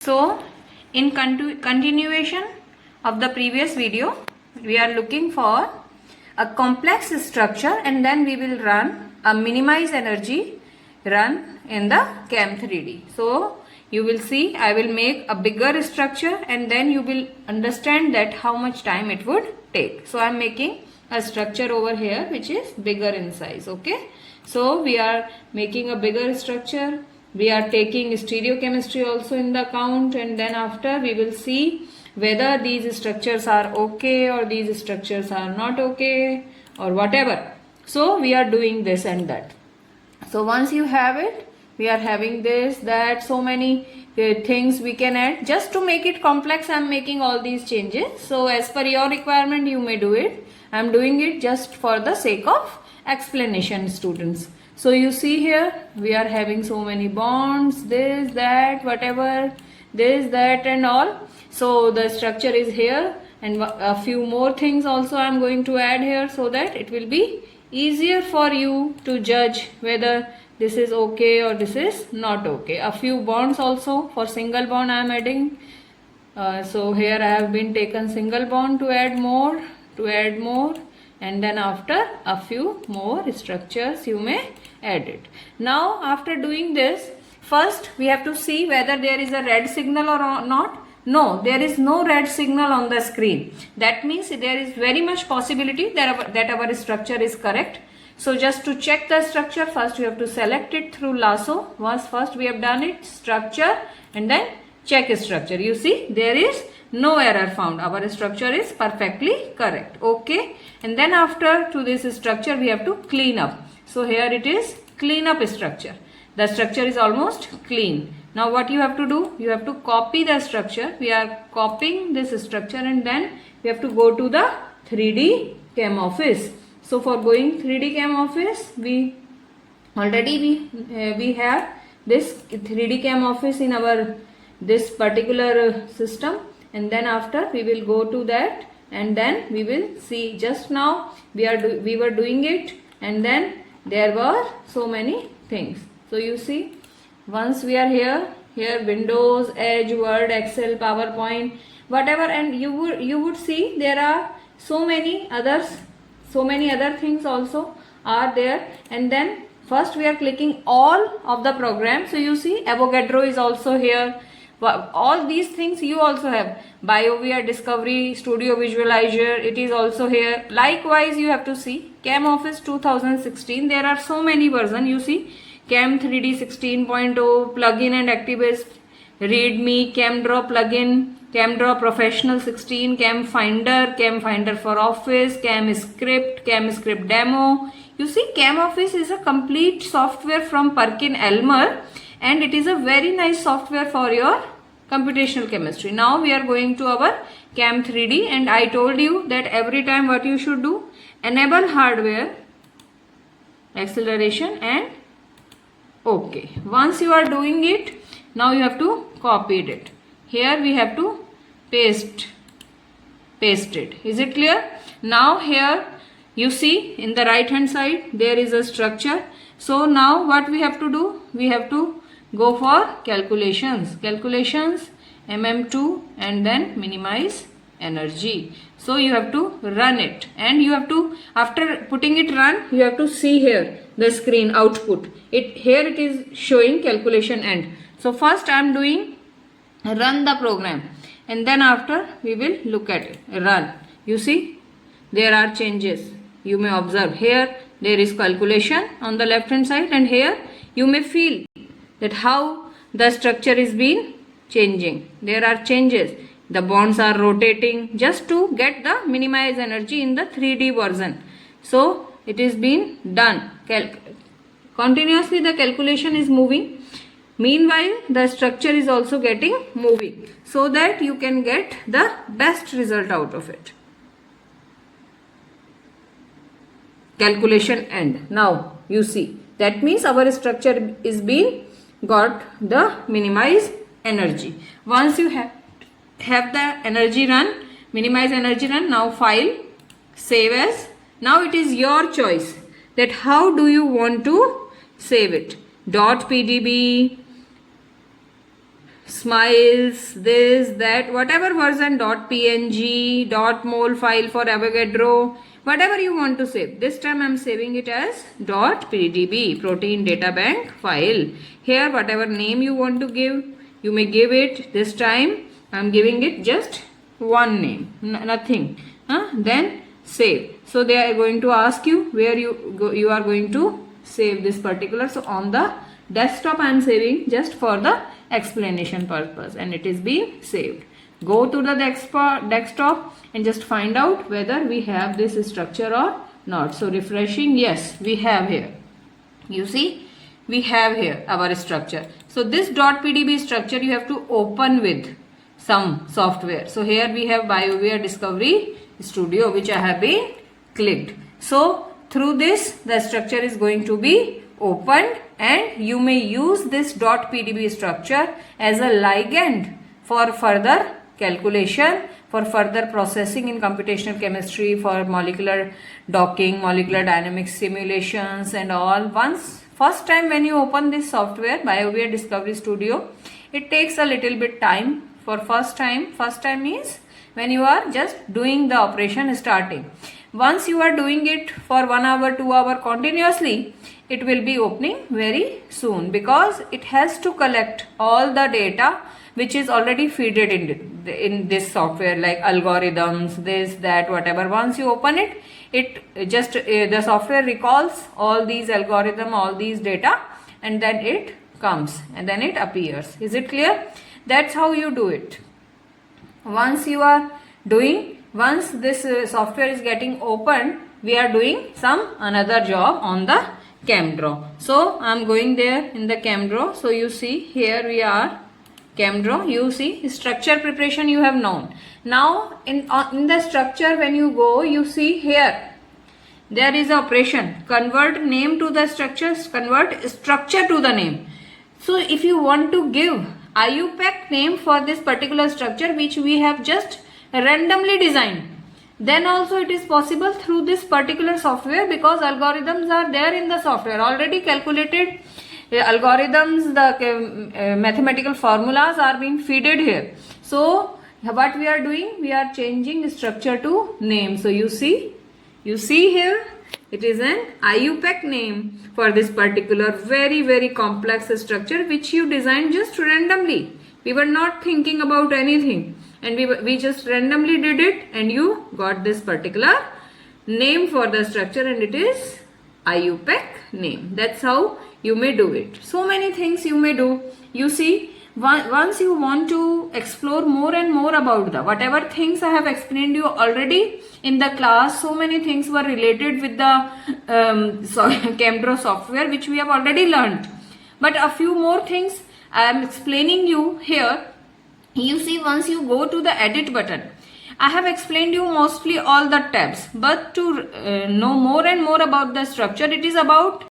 So in continuation of the previous video, we are looking for a complex structure and then we will run a minimize energy run in the Chem3D. So you will see I will make a bigger structure and then you will understand that how much time it would take. So I am making a structure over here which is bigger in size. Okay. So we are making a bigger structure. We are taking stereochemistry also in the account, and then after we will see whether these structures are okay or these structures are not okay or whatever. So we are doing this and that. So once you have it, we are having this, that, so many things we can add. Just to make it complex, I am making all these changes. So as per your requirement, you may do it. I am doing it just for the sake of explanation, students. So you see here, we are having so many bonds, this, that, whatever, this, that and all. So the structure is here, and a few more things also I am going to add here so that it will be easier for you to judge whether this is okay or this is not okay. A few bonds also, for single bond I am adding. So here I have been taken single bond to add more, and then after a few more structures you may add it. Now after doing this, first we have to see whether there is a red signal or not. No, there is no red signal on the screen. That means there is very much possibility that our structure is correct. So just to check the structure, first we have to select it through lasso. Once first we have done it, structure, and then check structure. You see there is no error found. Our structure is perfectly correct. Okay. And then after to this structure we have to clean up. So here it is clean up structure. The structure is almost clean. Now what you have to do? You have to copy the structure. We are copying this structure and then we have to go to the 3D Chem Office. So for going 3D Chem Office, we already have this 3D Chem Office in our this particular system, and then after we will go to that and then we will see. Just now we were doing it and then there were so many things. So you see, once we are here Windows, Edge, Word, Excel, PowerPoint, whatever, and you would see there are so many other things also are there. And then first we are clicking all of the programs. So you see Avogadro is also here. All these things you also have. BioVia, Discovery, Studio Visualizer, it is also here. Likewise you have to see Chem Office 2016. There are so many versions. You see Chem3D 16.0, plugin and ActiveBase, README, ChemDraw plugin, ChemDraw Professional 16, ChemFinder for Office, ChemScript demo. You see Chem Office is a complete software from PerkinElmer, and it is a very nice software for your computational chemistry. Now we are going to our Chem3D, and I told you that every time what you should do, enable hardware, acceleration and OK. Once you are doing it, now you have to copy it. Here we have to paste it. Is it clear? Now here you see in the right hand side there is a structure. So now what we have to do? We have to go for calculations, MM2, and then minimize energy. So you have to run it, and you have to, after putting it run, you have to see here the screen output. Here it is showing calculation end. So first I am doing run the program, and then after we will look at it. Run. You see there are changes. You may observe here there is calculation on the left hand side, and here you may feel that how the structure is been changing. There are changes. The bonds are rotating just to get the minimized energy in the 3D version. So it is been done. Continuously the calculation is moving. Meanwhile the structure is also getting moving, so that you can get the best result out of it. Calculation end. Now you see that means our structure is being got the minimized energy. Once you have the energy run, minimize energy run, now file, save as. Now it is your choice that how do you want to save it. .pdb, smiles, this, that, whatever version, .png, .mol file for Avogadro, whatever you want to save. This time I am saving it as .pdb, protein data bank file. Here whatever name you want to give, you may give it. This time I am giving it just one name, nothing. Then save. So they are going to ask you where you are going to save this particular. So on the desktop I am saving just for the explanation purpose, and it is being saved. Go to the desktop and just find out whether we have this structure or not. So refreshing, yes, we have here. You see, we have here our structure. So this .pdb structure you have to open with some software. So here we have BioVia Discovery Studio, which I have been clicked. So through this the structure is going to be opened, and you may use this .pdb structure as a ligand for further calculation, for further processing in computational chemistry, for molecular docking, molecular dynamics simulations and all. First time when you open this software, BioVia Discovery Studio, it takes a little bit time. For first time is when you are just doing the operation starting. Once you are doing it for 1 hour, 2 hour continuously, it will be opening very soon, because it has to collect all the data which is already fed in this software, like algorithms, this, that, whatever. Once you open it, it just the software recalls all these algorithm, all these data, and then it comes and then it appears. Is it clear? That's how you do it. Once this software is getting opened, we are doing some another job on the ChemDraw. So I am going there in the ChemDraw. So you see here we are ChemDraw. You see structure preparation you have known. Now in the structure when you go, you see here there is operation convert name to the structures, convert structure to the name. So if you want to give IUPAC name for this particular structure which we have just randomly designed, then also it is possible through this particular software, because algorithms are there in the software already calculated. Algorithms, the mathematical formulas are being fed here. So what we are doing, we are changing structure to name. So you see here it is an IUPAC name for this particular very complex structure which you designed just randomly. We were not thinking about anything, and we just randomly did it, and you got this particular name for the structure, and it is IUPAC name. That's how you may do it. So many things you may do. You see, once you want to explore more and more about the whatever things I have explained you already in the class, so many things were related with the ChemDraw software which we have already learned, but a few more things I am explaining you here. You see, once you go to the edit button, I have explained you mostly all the tabs, but to know more and more about the structure, it is about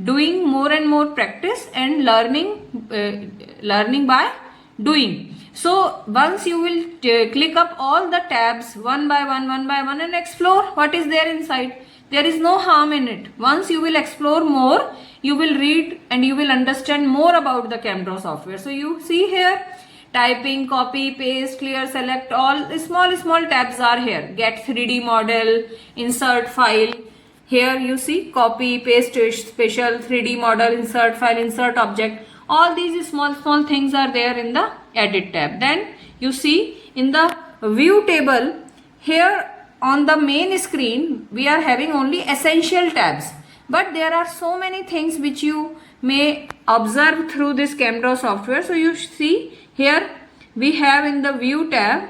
doing more and more practice and learning by doing. So once you will click up all the tabs one by one and explore what is there inside. There is no harm in it. Once you will explore more, you will read and you will understand more about the ChemDraw software. So you see here, typing, copy, paste, clear, select, all small tabs are here. Get 3D model, insert file. Here you see copy, paste, special, 3D model, insert file, insert object. All these small things are there in the edit tab. Then you see in the view table, here on the main screen we are having only essential tabs. But there are so many things which you may observe through this ChemDraw software. So you see here we have in the view tab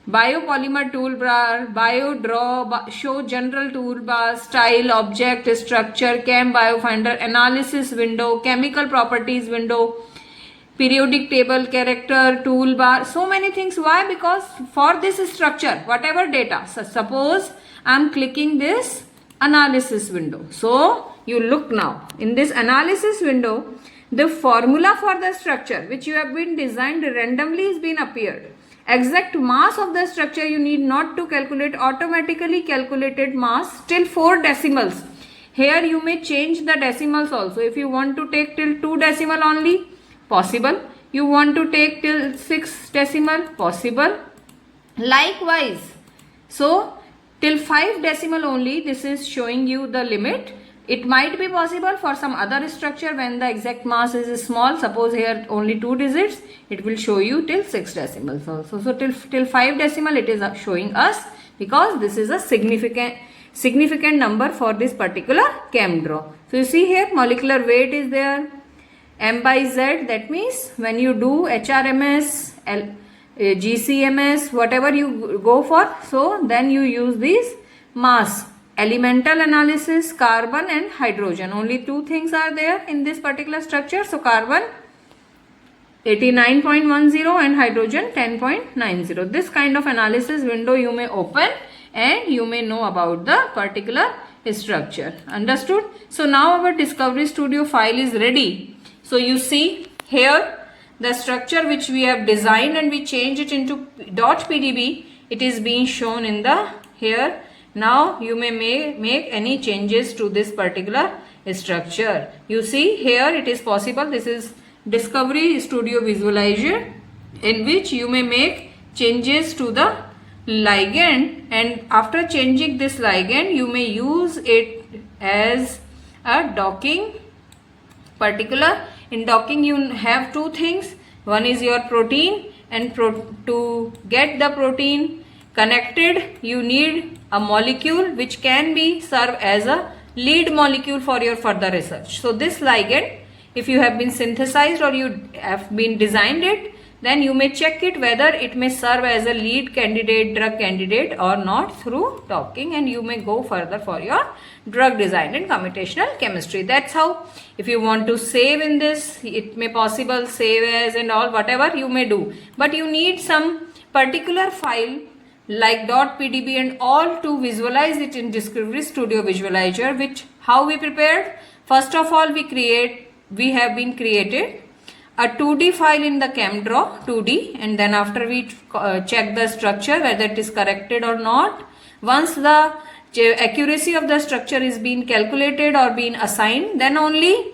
biopolymer toolbar, BioDraw, show general toolbar, style, object, structure, Chem Biofinder, analysis window, chemical properties window, periodic table, character, toolbar, so many things. Why? Because for this structure, whatever data, so suppose I am clicking this analysis window. So you look now in this analysis window, the formula for the structure which you have been designed randomly is been appeared. Exact mass of the structure you need not to calculate, automatically calculated mass till 4 decimals. Here you may change the decimals also. If you want to take till 2 decimal only, possible. You want to take till 6 decimal? Possible. Likewise, so till 5 decimal only, this is showing you the limit. It might be possible for some other structure when the exact mass is small. Suppose here only 2 digits, it will show you till 6 decimals also. So till 5 decimal it is showing us, because this is a significant number for this particular chem draw. So you see here molecular weight is there, m by z. That means when you do HRMS, GCMS, whatever you go for, so then you use these mass. Elemental analysis, carbon and hydrogen. Only 2 things are there in this particular structure. So carbon 89.10 and hydrogen 10.90. This kind of analysis window you may open and you may know about the particular structure. Understood? So now our Discovery Studio file is ready. So you see here the structure which we have designed and we change it into .pdb. It is being shown in the here. Now you may make any changes to this particular structure. You see here it is possible. This is Discovery Studio Visualizer, in which you may make changes to the ligand, and after changing this ligand you may use it as a docking particular. In docking you have 2 things. One is your protein, and to get the protein connected you need a molecule which can be serve as a lead molecule for your further research. So this ligand, if you have been synthesized or you have been designed it, then you may check it whether it may serve as a lead candidate, drug candidate or not through docking, and you may go further for your drug design and computational chemistry. That's how. If you want to save in this, it may possible save as and all, whatever you may do, but you need some particular file like .pdb and all to visualize it in Discovery Studio Visualizer. Which how we prepared? First of all, we have been created a 2D file in the ChemDraw 2D, and then after we check the structure whether it is corrected or not. Once the accuracy of the structure is being calculated or being assigned, then only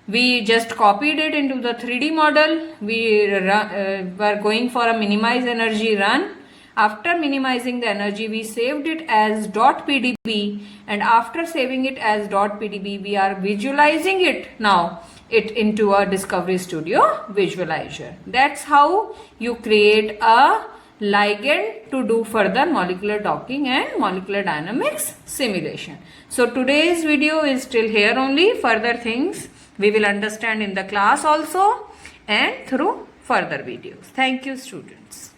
we just copied it into the 3D model. We were going for a minimize energy run. After minimizing the energy, we saved it as .pdb, and after saving it as .pdb, we are visualizing it now into a Discovery Studio Visualizer. That's how you create a ligand to do further molecular docking and molecular dynamics simulation. So today's video is till here only. Further things we will understand in the class also and through further videos. Thank you, students.